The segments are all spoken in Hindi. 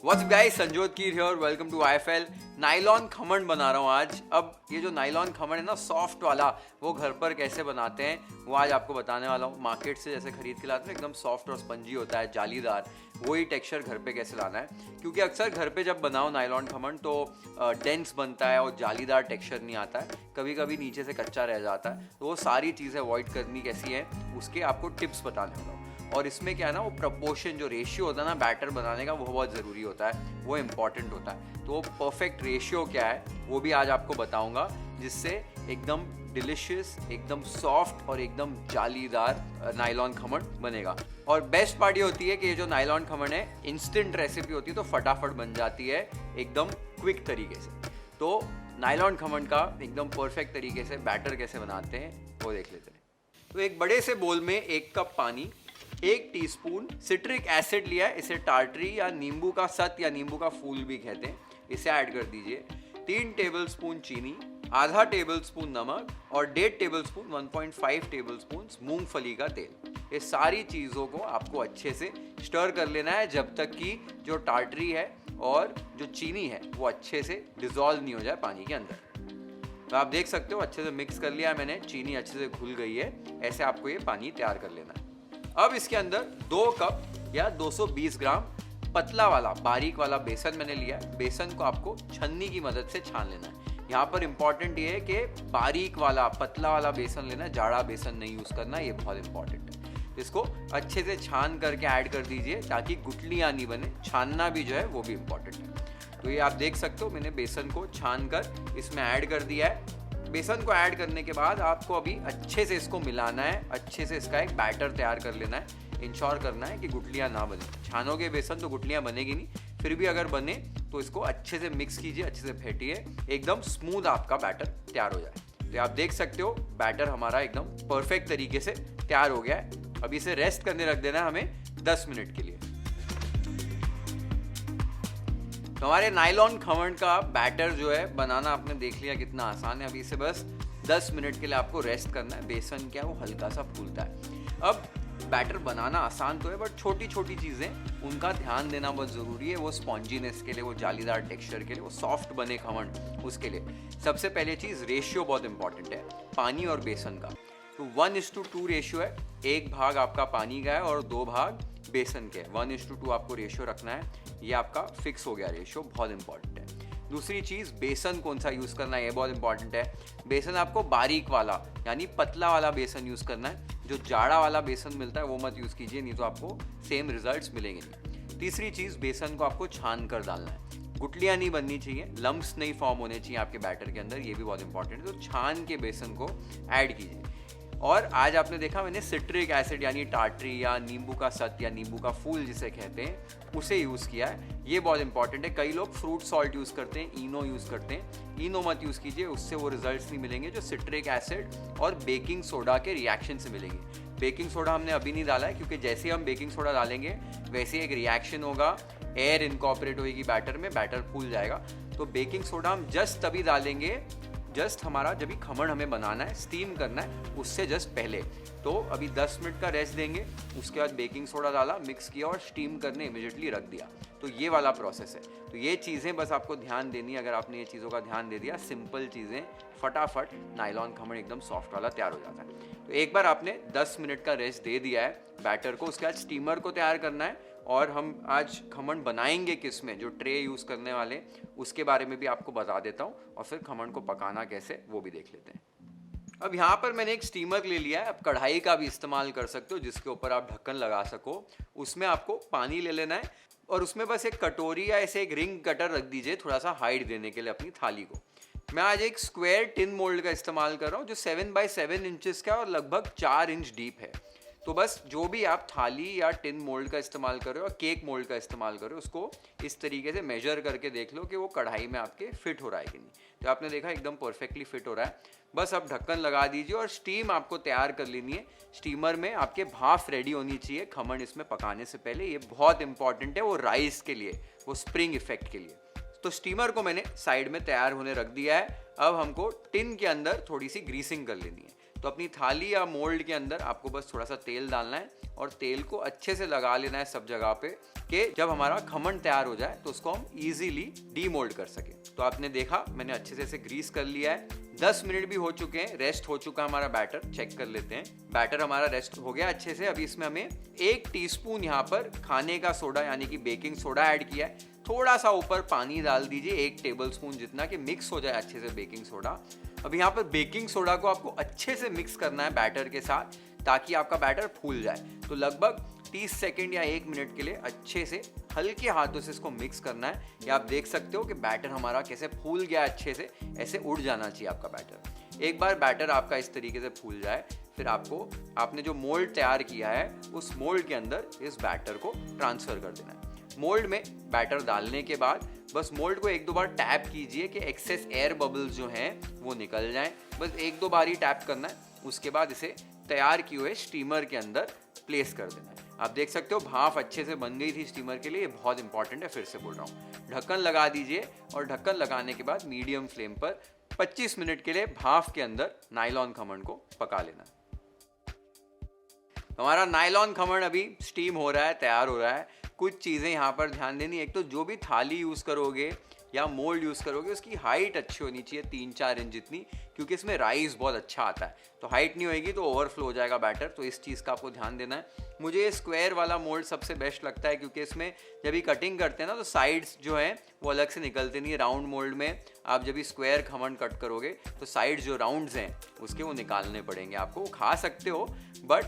What's up guys, Sanjyot Keer here, welcome to IFL. Nylon khaman बना रहा हूँ आज। अब ये जो नाइलॉन खमण है ना, सॉफ्ट वाला, वो घर पर कैसे बनाते हैं वो आज आपको बताने वाला हूँ। मार्केट से जैसे खरीद के लाते हैं एकदम सॉफ्ट और स्पंजी होता है, जालीदार, वही टेक्सचर घर पे कैसे लाना है। क्योंकि अक्सर घर पे जब बनाओ नाइलॉन खमण तो डेंस बनता है और जालीदार टेक्सचर नहीं आता है, कभी कभी नीचे से कच्चा रह जाता है। तो वो सारी चीज़ें अवॉइड करनी कैसी है उसके आपको टिप्स बताने वाला हूँ। और इसमें क्या है ना, वो प्रपोर्शन जो रेशियो होता है ना बैटर बनाने का, वो बहुत ज़रूरी होता है, वो इम्पॉर्टेंट होता है। तो वो परफेक्ट रेशियो क्या है वो भी आज आपको बताऊंगा, जिससे एकदम डिलिशियस, एकदम सॉफ्ट और एकदम जालीदार नाइलॉन खमण बनेगा। और बेस्ट पार्ट ये होती है कि ये जो नाइलॉन खमण है इंस्टेंट रेसिपी होती है, तो फटाफट बन जाती है एकदम क्विक तरीके से। तो नाइलॉन खमण का एकदम परफेक्ट तरीके से बैटर कैसे बनाते हैं वो देख लेते हैं। तो एक बड़े से बोल में 1 कप पानी, 1 टीस्पून सिट्रिक एसिड लिया है, इसे टार्टरी या नींबू का सत या नींबू का फूल भी कहते हैं, इसे ऐड कर दीजिए। 3 टेबलस्पून चीनी, आधा टेबलस्पून नमक और 1.5 टेबलस्पून 1.5 टेबलस्पून मूंगफली का तेल। ये सारी चीज़ों को आपको अच्छे से स्टर कर लेना है जब तक कि जो टार्टरी है और जो चीनी है वो अच्छे से डिजॉल्व नहीं हो जाए पानी के अंदर। तो आप देख सकते हो अच्छे से मिक्स कर लिया है मैंने, चीनी अच्छे से घुल गई है। ऐसे आपको ये पानी तैयार कर लेना है। अब इसके अंदर 2 कप या 220 ग्राम पतला वाला बारीक वाला बेसन मैंने लिया है। बेसन को आपको छन्नी की मदद से छान लेना है। यहाँ पर इंपॉर्टेंट ये है कि बारीक वाला पतला वाला बेसन लेना है, जाड़ा बेसन नहीं यूज करना, ये बहुत इंपॉर्टेंट है। इसको अच्छे से छान करके ऐड कर दीजिए ताकि गुठलियाँ नहीं बने। छानना भी जो है वो भी इंपॉर्टेंट है। तो ये आप देख सकते हो मैंने बेसन को छान कर इसमें ऐड कर दिया है। बेसन को ऐड करने के बाद आपको अभी अच्छे से इसको मिलाना है, अच्छे से इसका एक बैटर तैयार कर लेना है। इंश्योर करना है कि गुठलियाँ ना बने। छानोगे बेसन तो गुठलियाँ बनेगी नहीं, फिर भी अगर बने तो इसको अच्छे से मिक्स कीजिए, अच्छे से फेंटिए, एकदम स्मूथ आपका बैटर तैयार हो जाए। तो आप देख सकते हो बैटर हमारा एकदम परफेक्ट तरीके से तैयार हो गया है। अब इसे रेस्ट करने रख देना है हमें 10 मिनट के लिए। तो हमारे नाइलॉन खमण का बैटर जो है बनाना आपने देख लिया कितना आसान है। अभी इसे बस 10 मिनट के लिए आपको रेस्ट करना है। बेसन क्या है वो हल्का सा फूलता है। अब बैटर बनाना आसान तो है, बट छोटी छोटी चीज़ें उनका ध्यान देना बहुत ज़रूरी है। वो स्पॉन्जीनेस के लिए, वो जालीदार टेक्सचर के लिए, वो सॉफ्ट बने खमण उसके लिए सबसे पहले चीज़ रेशियो बहुत इंपॉर्टेंट है पानी और बेसन का। तो 1:2 रेशियो है। 1 भाग आपका पानी का है और 2 भाग बेसन के। 1:2 आपको रेशियो रखना है। ये आपका फिक्स हो गया रेशियो, बहुत इंपॉर्टेंट है। दूसरी चीज़ बेसन कौन सा यूज़ करना है ये बहुत इंपॉर्टेंट है। बेसन आपको बारीक वाला यानी पतला वाला बेसन यूज़ करना है। जो जाड़ा वाला बेसन मिलता है वो मत यूज़ कीजिए, नहीं तो आपको सेम रिजल्ट्स मिलेंगे नहीं। तीसरी चीज़ बेसन को आपको छान कर डालना है। गुठलियाँ नहीं बननी चाहिए, लम्प्स नहीं फॉर्म होने चाहिए आपके बैटर के अंदर, ये भी बहुत इंपॉर्टेंट है। तो छान के बेसन को ऐड कीजिए। और आज आपने देखा मैंने सिट्रिक एसिड यानी टार्टरी या नींबू का सत या नींबू का फूल जिसे कहते हैं उसे यूज़ किया है। ये बहुत इंपॉर्टेंट है। कई लोग फ्रूट सॉल्ट यूज़ करते हैं, इनो यूज़ करते हैं। इनो मत यूज़ कीजिए, उससे वो रिजल्ट्स नहीं मिलेंगे जो सिट्रिक एसिड और बेकिंग सोडा के रिएक्शन से मिलेंगे। बेकिंग सोडा हमने अभी नहीं डाला है क्योंकि जैसे ही हम बेकिंग सोडा डालेंगे वैसे एक रिएक्शन होगा, एयर इनकॉर्पोरेट होगी बैटर में, बैटर फूल जाएगा। तो बेकिंग सोडा हम जस्ट तभी डालेंगे जस्ट हमारा जब भी खमण हमें बनाना है, स्टीम करना है, उससे जस्ट पहले। तो अभी 10 मिनट का रेस्ट देंगे, उसके बाद बेकिंग सोडा डाला, मिक्स किया और स्टीम करने इमीडिएटली रख दिया। तो ये वाला प्रोसेस है। तो ये चीज़ें बस आपको ध्यान देनी है। अगर आपने ये चीज़ों का ध्यान दे दिया, सिंपल चीज़ें, फटाफट नाइलॉन खमण एकदम सॉफ्ट वाला तैयार हो जाता है। तो एक बार आपने 10 मिनट का रेस्ट दे दिया है बैटर को, उसके बाद स्टीमर को तैयार करना है। और हम आज खमण बनाएंगे किस में, जो ट्रे यूज़ करने वाले उसके बारे में भी आपको बता देता हूँ, और फिर खमण को पकाना कैसे वो भी देख लेते हैं। अब यहाँ पर मैंने एक स्टीमर ले लिया है। अब कढ़ाई का भी इस्तेमाल कर सकते हो जिसके ऊपर आप ढक्कन लगा सको। उसमें आपको पानी ले लेना है और उसमें बस एक कटोरी या ऐसे एक रिंग कटर रख दीजिए थोड़ा सा हाइट देने के लिए अपनी थाली को। मैं आज एक स्क्वायर टिन मोल्ड का इस्तेमाल कर रहा हूँ जो 7x7 इंचेस का और लगभग 4 इंच डीप है। तो बस जो भी आप थाली या टिन मोल्ड का इस्तेमाल कर रहे हो या केक मोल्ड का इस्तेमाल कर रहे हो, उसको इस तरीके से मेजर करके देख लो कि वो कढ़ाई में आपके फिट हो रहा है कि नहीं। तो आपने देखा एकदम परफेक्टली फिट हो रहा है। बस अब ढक्कन लगा दीजिए और स्टीम आपको तैयार कर लेनी है। स्टीमर में आपके भाप रेडी होनी चाहिए खमण इसमें पकाने से पहले। ये बहुत इंपॉर्टेंट है वो राइस के लिए, वो स्प्रिंग इफेक्ट के लिए। तो स्टीमर को मैंने साइड में तैयार होने रख दिया है। अब हमको टिन के अंदर थोड़ी सी ग्रीसिंग कर लेनी है। तो अपनी थाली या मोल्ड के अंदर आपको बस थोड़ा सा तेल डालना है और तेल को अच्छे से लगा लेना है सब जगह पे कि जब हमारा खमन तैयार हो जाए तो उसको हम इजीली डीमोल्ड कर सके। तो आपने देखा मैंने अच्छे से इसे ग्रीस कर लिया है। 10 मिनट भी हो चुके हैं, रेस्ट हो चुका है हमारा बैटर। चेक कर लेते हैं, बैटर हमारा रेस्ट हो गया अच्छे से। अभी इसमें हमें 1 टीस्पून यहाँ पर खाने का सोडा यानी कि बेकिंग सोडा ऐड किया है। थोड़ा सा ऊपर पानी डाल दीजिए 1 टेबलस्पून जितना, कि मिक्स हो जाए अच्छे से बेकिंग सोडा। अब यहाँ पर बेकिंग सोडा को आपको अच्छे से मिक्स करना है बैटर के साथ ताकि आपका बैटर फूल जाए। तो लगभग 30 सेकेंड या 1 मिनट के लिए अच्छे से हल्के हाथों से इसको मिक्स करना है। या आप देख सकते हो कि बैटर हमारा कैसे फूल गया अच्छे से, ऐसे उड़ जाना चाहिए आपका बैटर। एक बार बैटर आपका इस तरीके से फूल जाए, फिर आपने जो मोल्ड तैयार किया है उस मोल्ड के अंदर इस बैटर को ट्रांसफर कर देना है। मोल्ड में बैटर डालने के बाद बस मोल्ड को 1-2 बार टैप कीजिए कि एक्सेस एयर बबल्स जो हैं वो निकल जाएं। बस 1-2 बार ही टैप करना है। उसके बाद इसे तैयार किए हुए स्टीमर के अंदर प्लेस कर देना है। आप देख सकते हो भाप अच्छे से बन गई थी स्टीमर के लिए, ये बहुत इंपॉर्टेंट है, फिर से बोल रहा हूँ। ढक्कन लगा दीजिए और ढक्कन लगाने के बाद मीडियम फ्लेम पर 25 मिनट के लिए भाप के अंदर नायलॉन खमण को पका लेना है। हमारा नायलॉन खमण अभी स्टीम हो रहा है, तैयार हो रहा है। कुछ चीज़ें यहाँ पर ध्यान देनी। एक तो जो भी थाली यूज़ करोगे या मोल्ड यूज़ करोगे उसकी हाइट अच्छी होनी चाहिए, 3-4 इंच जितनी, क्योंकि इसमें राइस बहुत अच्छा आता है। तो हाइट नहीं होएगी तो ओवरफ्लो हो जाएगा बैटर, तो इस चीज़ का आपको ध्यान देना है। मुझे ये स्क्वायर वाला मोल्ड सबसे बेस्ट लगता है क्योंकि इसमें जब भी कटिंग करते हैं ना तो साइड्स जो हैं वो अलग से निकलते नहीं है। राउंड मोल्ड में आप जब भी स्क्वायर खमण कट करोगे तो साइड्स जो राउंड्स हैं उसके वो निकालने पड़ेंगे आपको। वो खा सकते हो बट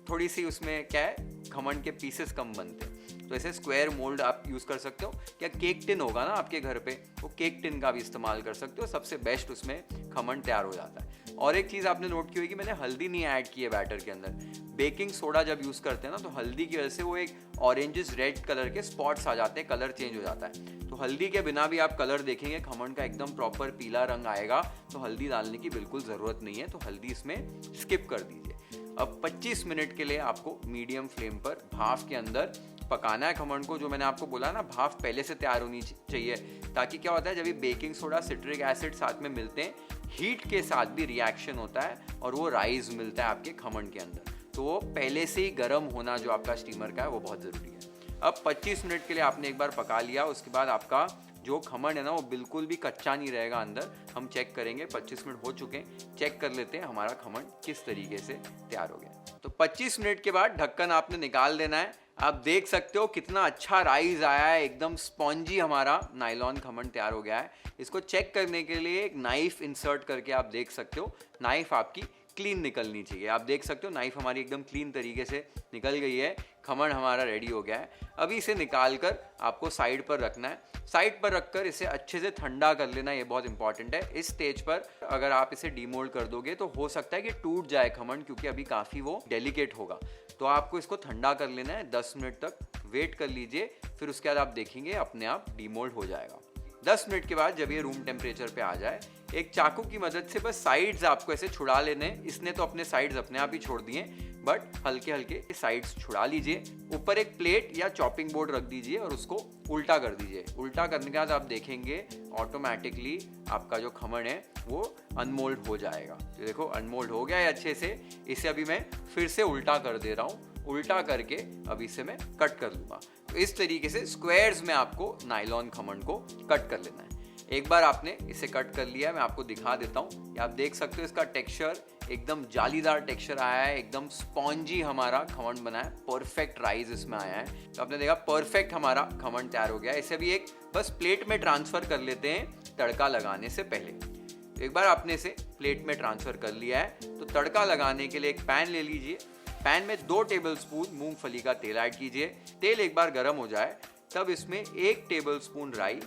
थोड़ी सी उसमें क्या है, खमण के पीसेस कम बनते हैं। तो ऐसे स्क्वायर मोल्ड आप यूज़ कर सकते हो। क्या केक टिन होगा ना आपके घर पे, वो केक टिन का भी इस्तेमाल कर सकते हो, सबसे बेस्ट उसमें खमण तैयार हो जाता है। और एक चीज़ आपने नोट की होगी, मैंने हल्दी नहीं ऐड की है बैटर के अंदर। बेकिंग सोडा जब यूज़ करते हैं ना तो हल्दी की वजह से वो एक ऑरेंजिस रेड कलर के स्पॉट्स आ जाते हैं, कलर चेंज हो जाता है। तो हल्दी के बिना भी आप कलर देखेंगे खमण का एकदम प्रॉपर पीला रंग आएगा, तो हल्दी डालने की बिल्कुल ज़रूरत नहीं है। तो हल्दी इसमें स्किप कर दीजिए। अब 25 मिनट के लिए आपको मीडियम फ्लेम पर भाप के अंदर पकाना है खमण को। जो मैंने आपको बोला ना, भाप पहले से तैयार होनी चाहिए, ताकि क्या होता है जब ये बेकिंग सोडा सिट्रिक एसिड साथ में मिलते हैं, हीट के साथ भी रिएक्शन होता है और वो राइज मिलता है आपके खमण के अंदर। तो वो पहले से ही गर्म होना जो आपका स्टीमर का है वो बहुत ज़रूरी है। अब 25 मिनट के लिए आपने एक बार पका लिया, उसके बाद आपका जो खमण है ना वो बिल्कुल भी कच्चा नहीं रहेगा अंदर। हम चेक करेंगे, 25 मिनट हो चुके हैं, चेक कर लेते हैं हमारा खमण किस तरीके से तैयार हो गया। तो 25 मिनट के बाद ढक्कन आपने निकाल देना है। आप देख सकते हो कितना अच्छा राइस आया है, एकदम स्पॉन्जी हमारा नायलॉन खमण तैयार हो गया है। इसको चेक करने के लिए एक नाइफ इंसर्ट करके आप देख सकते हो। नाइफ आपकी क्लीन निकलनी चाहिए। आप देख सकते हो नाइफ हमारी एकदम क्लीन तरीके से निकल गई है। खमण हमारा रेडी हो गया है। अभी इसे निकाल कर आपको साइड पर रखना है। साइड पर रखकर इसे अच्छे से ठंडा कर लेना, ये बहुत इंपॉर्टेंट है। इस स्टेज पर अगर आप इसे डीमोल्ड कर दोगे तो हो सकता है कि टूट जाए खमण, क्योंकि अभी काफ़ी वो डेलिकेट होगा। तो आपको इसको ठंडा कर लेना है, 10 मिनट तक वेट कर लीजिए। फिर उसके बाद आप देखेंगे अपने आप डीमोल्ड हो जाएगा। 10 मिनट के बाद जब ये रूम टेम्परेचर पे आ जाए, एक चाकू की मदद से बस साइड्स आपको ऐसे छुड़ा लेने। इसने तो अपने साइड्स अपने आप ही छोड़ दिए, बट हल्के हल्के साइड्स छुड़ा लीजिए। ऊपर एक प्लेट या चॉपिंग बोर्ड रख दीजिए और उसको उल्टा कर दीजिए। उल्टा करने के बाद आप देखेंगे ऑटोमेटिकली आपका जो खमण है वो अनमोल्ड हो जाएगा। तो देखो अनमोल्ड हो गया है अच्छे से। इसे अभी मैं फिर से उल्टा कर दे रहा हूँ। उल्टा करके अभी इसे मैं कट कर लूँगा। तो इस तरीके से स्क्वायर्स में आपको नायलॉन खमण को कट कर लेना है। एक बार आपने इसे कट कर लिया, मैं आपको दिखा देता हूँ। आप देख सकते हो इसका टेक्सचर एकदम जालीदार टेक्सचर आया है, एकदम स्पॉन्जी हमारा खमण बना है, परफेक्ट राइस इसमें आया है। तो आपने देखा परफेक्ट हमारा खमण तैयार हो गया। इसे भी एक बस प्लेट में ट्रांसफ़र कर लेते हैं तड़का लगाने से पहले। तो एक बार आपने इसे प्लेट में ट्रांसफ़र कर लिया है तो तड़का लगाने के लिए एक पैन ले लीजिए। पैन में 2 टेबलस्पून मूंगफली का तेल ऐड कीजिए। तेल एक बार गर्म हो जाए तब इसमें 1 टेबलस्पून राई,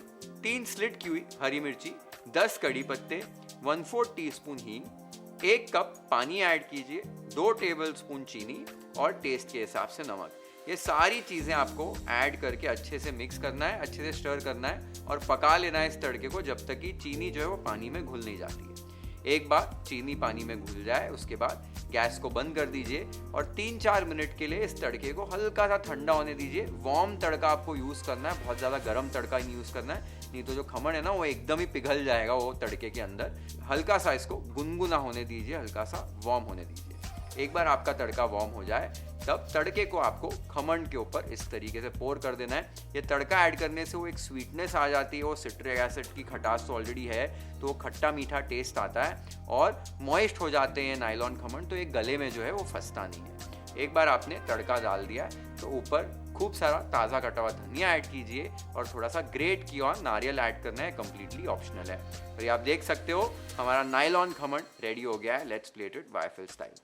3 स्लिट की हुई हरी मिर्ची, 10 कड़ी पत्ते, 1/4 टीस्पून हींग, 1 कप पानी ऐड कीजिए, 2 टेबलस्पून चीनी और टेस्ट के हिसाब से नमक। ये सारी चीज़ें आपको ऐड करके अच्छे से मिक्स करना है, अच्छे से स्टर करना है और पका लेना है इस तड़के को जब तक कि चीनी जो है वो पानी में घुल नहीं जाती है। एक बार चीनी पानी में घुल जाए उसके बाद गैस को बंद कर दीजिए और 3-4 मिनट के लिए इस तड़के को हल्का सा ठंडा होने दीजिए। वार्म तड़का आपको यूज़ करना है, बहुत ज़्यादा गर्म तड़का नहीं यूज़ करना है। नहीं तो जो खमण है ना वो एकदम ही पिघल जाएगा वो तड़के के अंदर। हल्का सा इसको गुनगुना होने दीजिए, हल्का सा वार्म होने दीजिए। एक बार आपका तड़का वार्म हो जाए तब तड़के को आपको खमण के ऊपर इस तरीके से पोर कर देना है। ये तड़का ऐड करने से वो एक स्वीटनेस आ जाती है, वो सिट्रिक एसिड की खटास तो ऑलरेडी है तो वो खट्टा मीठा टेस्ट आता है और मॉइस्ट हो जाते हैं नायलॉन खमण, तो एक गले में जो है वो फंसता नहीं है। एक बार आपने तड़का डाल दिया है तो ऊपर खूब सारा ताज़ा कटा हुआ धनिया ऐड कीजिए और थोड़ा सा ग्रेट किया हुआ नारियल ऐड करना है, कम्प्लीटली ऑप्शनल है। और ये आप देख सकते हो हमारा नायलॉन खमण रेडी हो गया है। Let's plate it waffle style.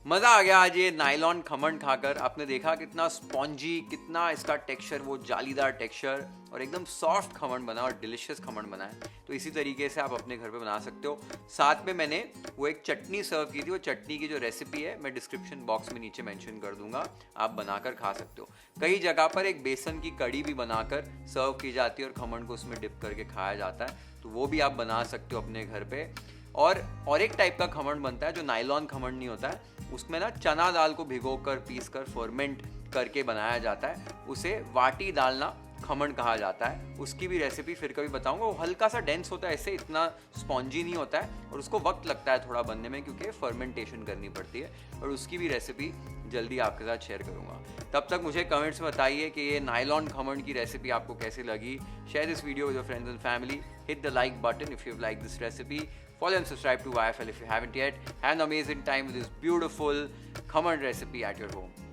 मज़ा आ गया आज ये नायलॉन खमण खाकर। आपने देखा कितना स्पॉन्जी, कितना इसका टेक्सचर, वो जालीदार टेक्सचर और एकदम सॉफ्ट खमण बना और डिलिशियस खमण बना है। तो इसी तरीके से आप अपने घर पे बना सकते हो। साथ में मैंने वो एक चटनी सर्व की थी, वो चटनी की जो रेसिपी है मैं डिस्क्रिप्शन बॉक्स में नीचे मेंशन कर दूंगा, आप बनाकर खा सकते हो। कई जगह पर एक बेसन की कड़ी भी बनाकर सर्व की जाती है और खमण को उसमें डिप करके खाया जाता है, तो वो भी आप बना सकते हो अपने घर पे। और एक टाइप का खमण बनता है जो नायलॉन खमण नहीं होता है, उसमें ना चना दाल को भिगोकर पीसकर फर्मेंट करके बनाया जाता है, उसे वाटी डालना खमण कहा जाता है। उसकी भी रेसिपी फिर कभी बताऊंगा। वो हल्का सा डेंस होता है, इससे इतना स्पॉन्जी नहीं होता है और उसको वक्त लगता है थोड़ा बनने में क्योंकि फर्मेंटेशन करनी पड़ती है, और उसकी भी रेसिपी जल्दी आपके साथ शेयर करूंगा। तब तक मुझे कमेंट्स में बताइए कि ये नायलॉन खमण की रेसिपी आपको कैसी लगी। Share this video with your friends and family. Hit the like button if you've liked this recipe. Follow and subscribe to YFL if you haven't yet. Have an amazing time with this beautiful khaman recipe at your home.